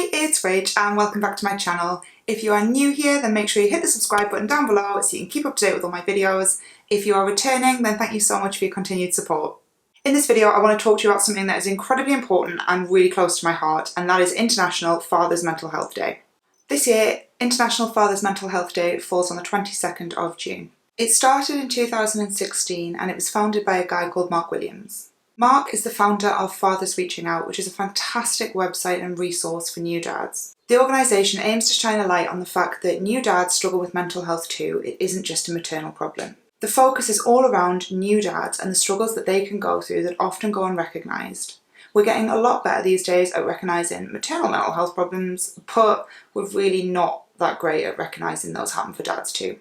Hi, it's Rach and welcome back to my channel. If you are new here, then make sure you hit the subscribe button down below so you can keep up to date with all my videos. If you are returning, then thank you so much for your continued support. In this video, I want to talk to you about something that is incredibly important and really close to my heart, and that is International Father's Mental Health Day. This year, International Father's Mental Health Day falls on the 22nd of June. It started in 2016 and it was founded by a guy called Mark Williams. Mark is the founder of Fathers Reaching Out, which is a fantastic website and resource for new dads. The organisation aims to shine a light on the fact that new dads struggle with mental health too. It isn't just a maternal problem. The focus is all around new dads and the struggles that they can go through that often go unrecognised. We're getting a lot better these days at recognising maternal mental health problems, but we're really not that great at recognising those happen for dads too.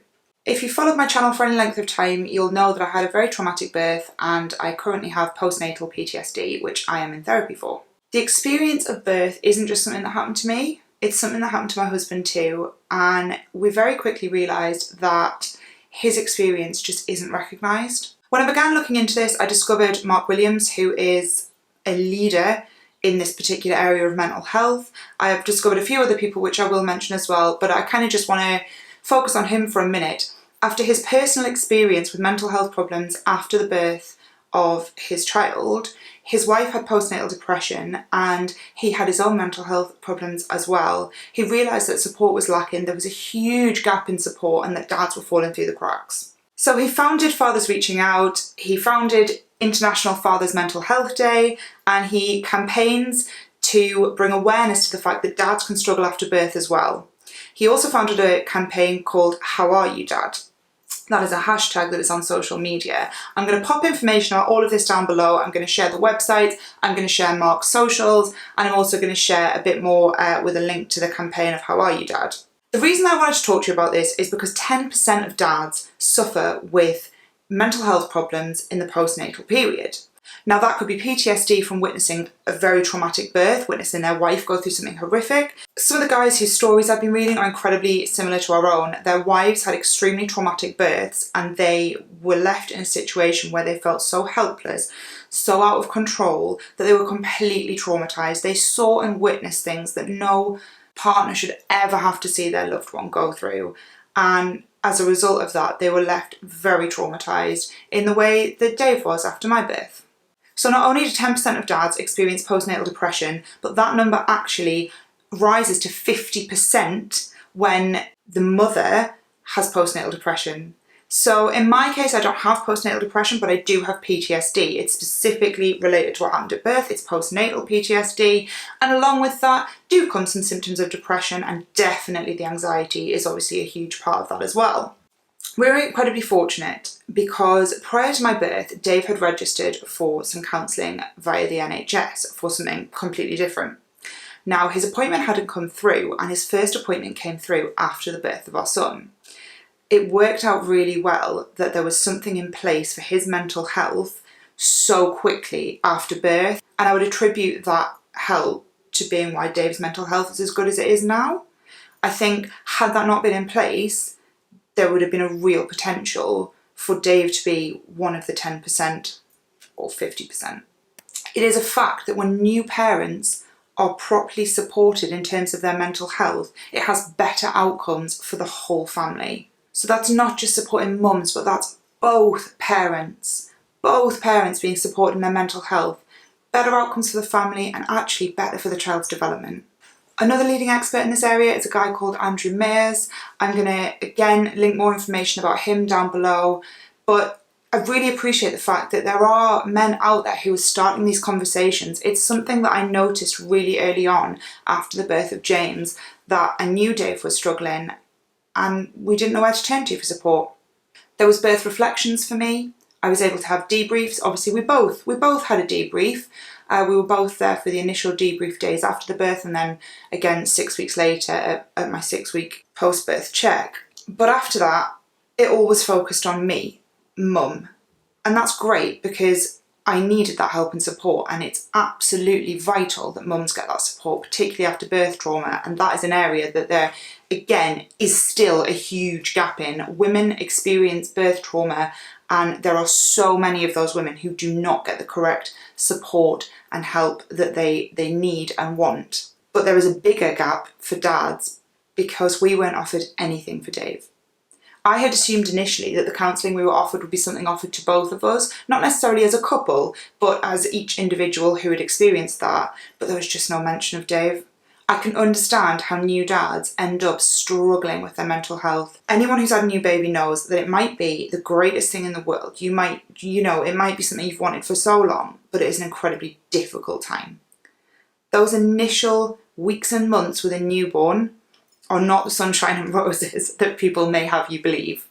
If you followed my channel for any length of time, you'll know that I had a very traumatic birth and I currently have postnatal PTSD, which I am in therapy for. The experience of birth isn't just something that happened to me, it's something that happened to my husband too, and we very quickly realised that his experience just isn't recognised. When I began looking into this, I discovered Mark Williams, who is a leader in this particular area of mental health. I have discovered a few other people which I will mention as well, but I kind of just want to focus on him for a minute. After his personal experience with mental health problems after the birth of his child, his wife had postnatal depression and he had his own mental health problems as well. He realised that support was lacking, there was a huge gap in support and that dads were falling through the cracks. So he founded Fathers Reaching Out, he founded International Father's Mental Health Day, and he campaigns to bring awareness to the fact that dads can struggle after birth as well. He also founded a campaign called How Are You Dad? That is a hashtag that is on social media. I'm going to pop information on all of this down below. I'm going to share the website, I'm going to share Mark's socials, and I'm also going to share a bit more with a link to the campaign of How Are You Dad? The reason I wanted to talk to you about this is because 10% of dads suffer with mental health problems in the postnatal period. Now that could be PTSD from witnessing a very traumatic birth, witnessing their wife go through something horrific. Some of the guys whose stories I've been reading are incredibly similar to our own. Their wives had extremely traumatic births and they were left in a situation where they felt so helpless, so out of control, that they were completely traumatised. They saw and witnessed things that no partner should ever have to see their loved one go through. And as a result of that, they were left very traumatised in the way that Dave was after my birth. So not only do 10% of dads experience postnatal depression, but that number actually rises to 50% when the mother has postnatal depression. So in my case, I don't have postnatal depression, but I do have PTSD. It's specifically related to what happened at birth. It's postnatal PTSD. And along with that do come some symptoms of depression, and definitely the anxiety is obviously a huge part of that as well. We're incredibly fortunate because prior to my birth, Dave had registered for some counselling via the NHS for something completely different. Now, his appointment hadn't come through, and his first appointment came through after the birth of our son. It worked out really well that there was something in place for his mental health so quickly after birth, and I would attribute that help to being why Dave's mental health is as good as it is now. I think had that not been in place, there would have been a real potential for Dave to be one of the 10% or 50%. It is a fact that when new parents are properly supported in terms of their mental health, it has better outcomes for the whole family. So that's not just supporting mums, but that's both parents being supported in their mental health, better outcomes for the family and actually better for the child's development. Another leading expert in this area is a guy called Andrew Mayers. I'm going to again link more information about him down below, but I really appreciate the fact that there are men out there who are starting these conversations. It's something that I noticed really early on after the birth of James, that I knew Dave was struggling and we didn't know where to turn to for support. There was birth reflections for me. I was able to have debriefs. Obviously we both had a debrief. We were both there for the initial debrief days after the birth, and then again 6 weeks later at my 6-week post-birth check. But after that, it all was focused on me, mum. And that's great because I needed that help and support, and it's absolutely vital that mums get that support, particularly after birth trauma, and that is an area that there, again, is still a huge gap in. Women experience birth trauma, and there are so many of those women who do not get the correct support and help that they need and want. But there is a bigger gap for dads because we weren't offered anything for Dave. I had assumed initially that the counselling we were offered would be something offered to both of us, not necessarily as a couple, but as each individual who had experienced that, but there was just no mention of Dave. I can understand how new dads end up struggling with their mental health. Anyone who's had a new baby knows that it might be the greatest thing in the world. It might be something you've wanted for so long, but it is an incredibly difficult time. Those initial weeks and months with a newborn are not the sunshine and roses that people may have you believe.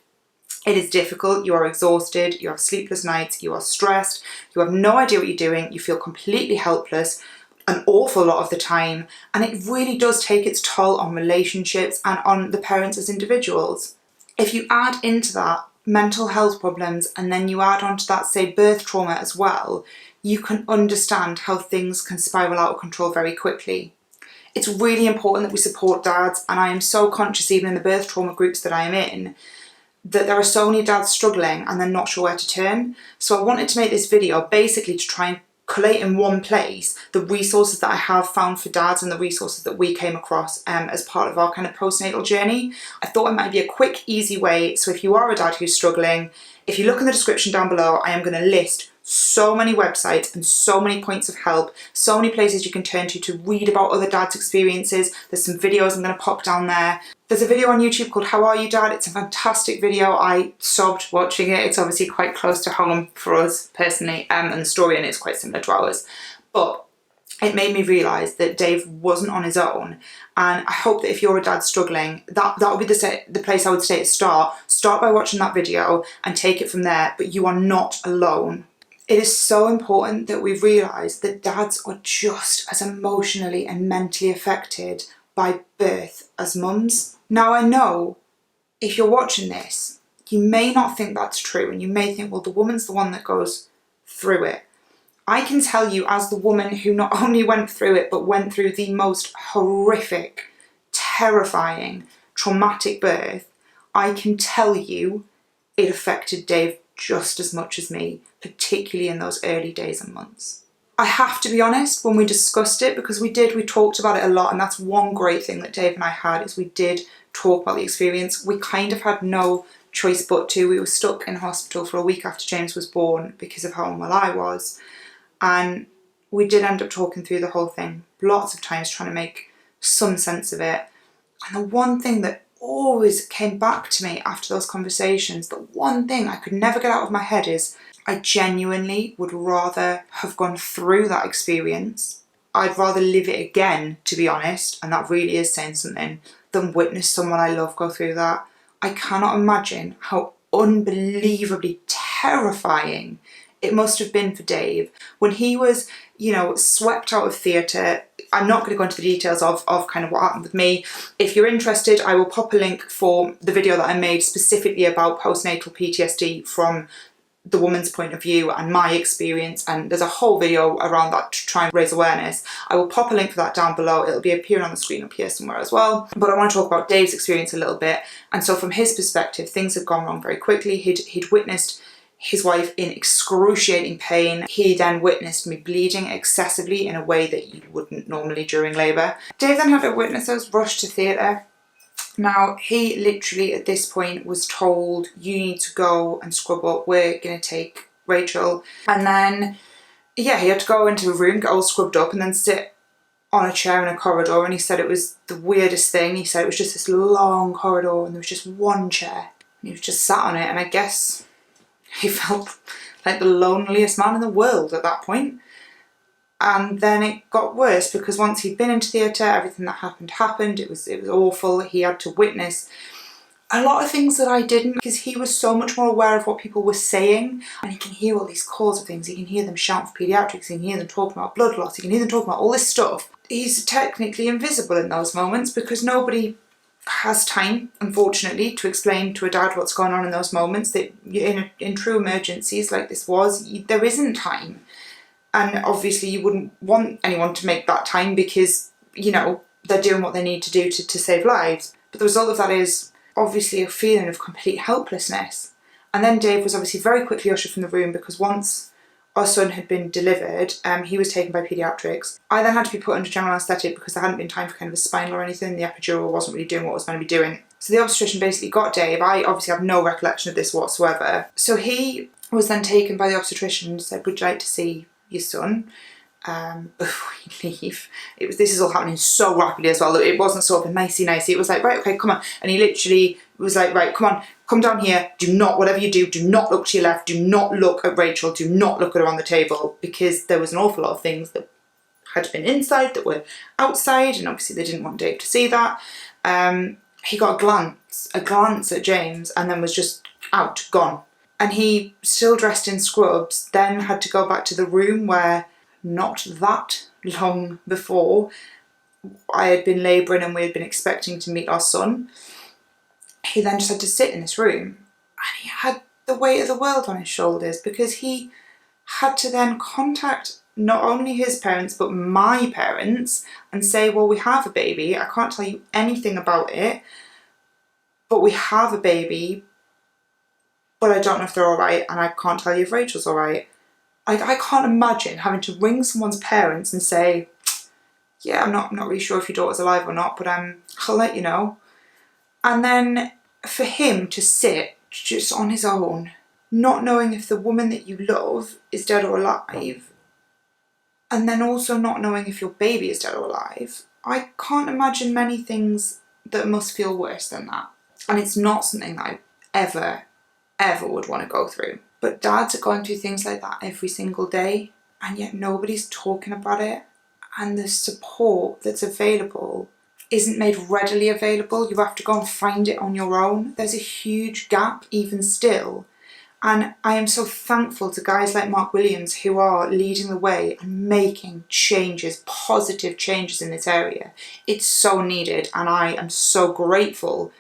It is difficult, you are exhausted, you have sleepless nights, you are stressed, you have no idea what you're doing, you feel completely helpless an awful lot of the time, and it really does take its toll on relationships and on the parents as individuals. If you add into that mental health problems and then you add onto that, say, birth trauma as well, you can understand how things can spiral out of control very quickly. It's really important that we support dads, and I am so conscious, even in the birth trauma groups that I am in, that there are so many dads struggling and they're not sure where to turn. So I wanted to make this video basically to try and collate in one place the resources that I have found for dads and the resources that we came across as part of our kind of postnatal journey. I thought it might be a quick, easy way. So if you are a dad who's struggling, if you look in the description down below, I am going to list so many websites and so many points of help, so many places you can turn to read about other dads' experiences. There's some videos I'm going to pop down there. There's a video on YouTube called How Are You Dad? It's a fantastic video. I sobbed watching it. It's obviously quite close to home for us personally, and the story in it is quite similar to ours. But it made me realise that Dave wasn't on his own, and I hope that if you're a dad struggling, that would be the place I would say to start. Start by watching that video and take it from there, but you are not alone. It is so important that we realise that dads are just as emotionally and mentally affected by birth as mums. Now I know if you're watching this, you may not think that's true, and you may think, well, the woman's the one that goes through it. I can tell you, as the woman who not only went through it, but went through the most horrific, terrifying, traumatic birth, I can tell you it affected Dave just as much as me, particularly in those early days and months. I have to be honest, when we discussed it, because we talked about it a lot, and that's one great thing that Dave and I had, is we did talk about the experience. We kind of had no choice but to. We were stuck in hospital for a week after James was born because of how unwell I was, and we did end up talking through the whole thing lots of times, trying to make some sense of it. And the one thing that always came back to me after those conversations, the one thing I could never get out of my head, is I genuinely would rather have gone through that experience. I'd rather live it again, to be honest, and that really is saying something, than witness someone I love go through that. I cannot imagine how unbelievably terrifying it must have been for Dave when he was, swept out of theatre. I'm not going to go into the details of kind of what happened with me. If you're interested, I will pop a link for the video that I made specifically about postnatal PTSD from the woman's point of view and my experience, and there's a whole video around that to try and raise awareness. I will pop a link for that down below. It'll be appearing on the screen up here somewhere as well. But I want to talk about Dave's experience a little bit. And so from his perspective, things had gone wrong very quickly. He'd witnessed his wife in excruciating pain. He then witnessed me bleeding excessively in a way that you wouldn't normally during labour. Dave then had to witness us rush to theatre. Now, he literally at this point was told, you need to go and scrub up, we're going to take Rachel. And then, he had to go into a room, get all scrubbed up, and then sit on a chair in a corridor. And he said it was the weirdest thing. He said it was just this long corridor and there was just one chair. And he was just sat on it, and I guess he felt like the loneliest man in the world at that point. And then it got worse, because once he'd been into theatre, everything that happened. It was awful. He had to witness a lot of things that I didn't, because he was so much more aware of what people were saying, and he can hear all these calls of things. He can hear them shout for paediatrics, he can hear them talking about blood loss, he can hear them talking about all this stuff. He's technically invisible in those moments, because nobody has time, unfortunately, to explain to a dad what's going on in those moments. That in true emergencies like this was, there isn't time. And obviously you wouldn't want anyone to make that time, because, they're doing what they need to do to save lives. But the result of that is obviously a feeling of complete helplessness. And then Dave was obviously very quickly ushered from the room, because once our son had been delivered, he was taken by paediatrics. I then had to be put under general anaesthetic because there hadn't been time for kind of a spinal or anything. The epidural wasn't really doing what it was meant to be doing. So the obstetrician basically got Dave. I obviously have no recollection of this whatsoever. So he was then taken by the obstetrician and said, would you like to see your son before you leave? This is all happening so rapidly as well. It wasn't sort of a nicey. It was like, right, okay, come on. And he literally was like, right, come on, come down here. Do not, whatever you do not look to your left. Do not look at Rachel. Do not look at her on the table, because there was an awful lot of things that had been inside that were outside, and obviously they didn't want Dave to see that. He got a glance at James, and then was just out, gone. And he, still dressed in scrubs, then had to go back to the room where not that long before I had been labouring and we had been expecting to meet our son. He then just had to sit in this room, and he had the weight of the world on his shoulders, because he had to then contact not only his parents but my parents and say, well, we have a baby. I can't tell you anything about it, but we have a baby, but I don't know if they're all right, and I can't tell you if Rachel's all right. I can't imagine having to ring someone's parents and say, yeah, I'm not really sure if your daughter's alive or not, but I'll let you know. And then for him to sit just on his own, not knowing if the woman that you love is dead or alive, and then also not knowing if your baby is dead or alive, I can't imagine many things that must feel worse than that. And it's not something that I ever would want to go through. But dads are going through things like that every single day, and yet nobody's talking about it. And the support that's available isn't made readily available. You have to go and find it on your own. There's a huge gap even still. And I am so thankful to guys like Mark Williams who are leading the way and making changes, positive changes in this area. It's so needed, and I am so grateful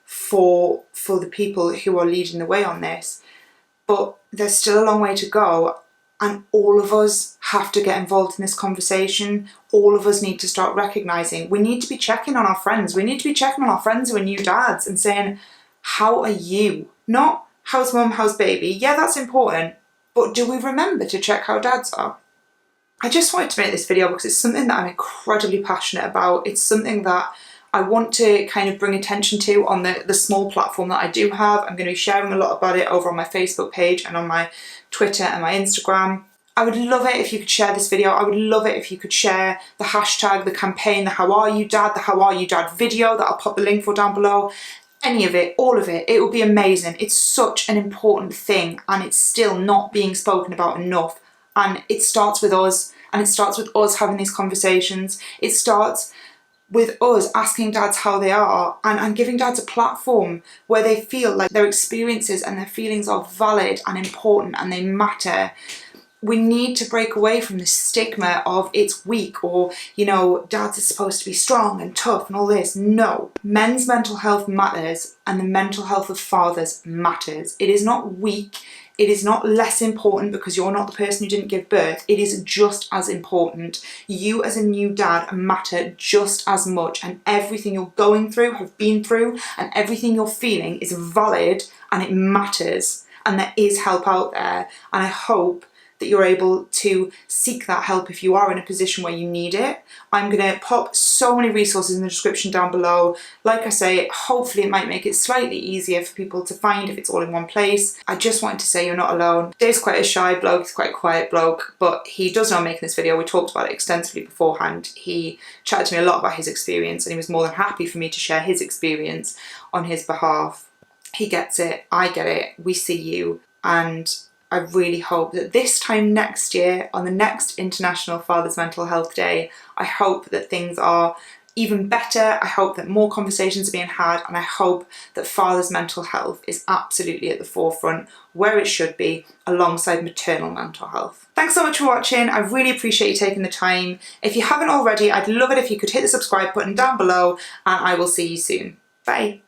for the people who are leading the way on this. But there's still a long way to go, and all of us have to get involved in this conversation. All of us need to start recognising we need to be checking on our friends. We need to be checking on our friends who are new dads and saying, how are you? Not how's mum, how's baby? Yeah, that's important, but do we remember to check how dads are? I just wanted to make this video because it's something that I'm incredibly passionate about. It's something that I want to kind of bring attention to on the small platform that I do have. I'm going to be sharing a lot about it over on my Facebook page and on my Twitter and my Instagram. I would love it if you could share this video. I would love it if you could share the hashtag, the campaign, the How Are You Dad, the How Are You Dad video that I'll pop the link for down below. Any of it, all of it, it would be amazing. It's such an important thing, and it's still not being spoken about enough. And it starts with us, and it starts with us having these conversations. It starts with us asking dads how they are, and giving dads a platform where they feel like their experiences and their feelings are valid and important and they matter. We need to break away from the stigma of it's weak, or, you know, dads are supposed to be strong and tough and all this. No, men's mental health matters, and the mental health of fathers matters. It is not weak. It is not less important because you're not the person who didn't give birth. It is just as important. You as a new dad matter just as much, and everything you're going through, have been through, and everything you're feeling is valid, and it matters, and there is help out there. And I hope that you're able to seek that help if you are in a position where you need it. I'm going to pop so many resources in the description down below. Like I say, hopefully it might make it slightly easier for people to find if it's all in one place. I just wanted to say you're not alone. Dave's quite a shy bloke, he's quite a quiet bloke, but he does know I'm making this video. We talked about it extensively beforehand. He chatted to me a lot about his experience, and he was more than happy for me to share his experience on his behalf. He gets it, I get it, we see you, and I really hope that this time next year, on the next International Father's Mental Health Day, I hope that things are even better. I hope that more conversations are being had, and I hope that father's mental health is absolutely at the forefront, where it should be, alongside maternal mental health. Thanks so much for watching. I really appreciate you taking the time. If you haven't already, I'd love it if you could hit the subscribe button down below, and I will see you soon. Bye.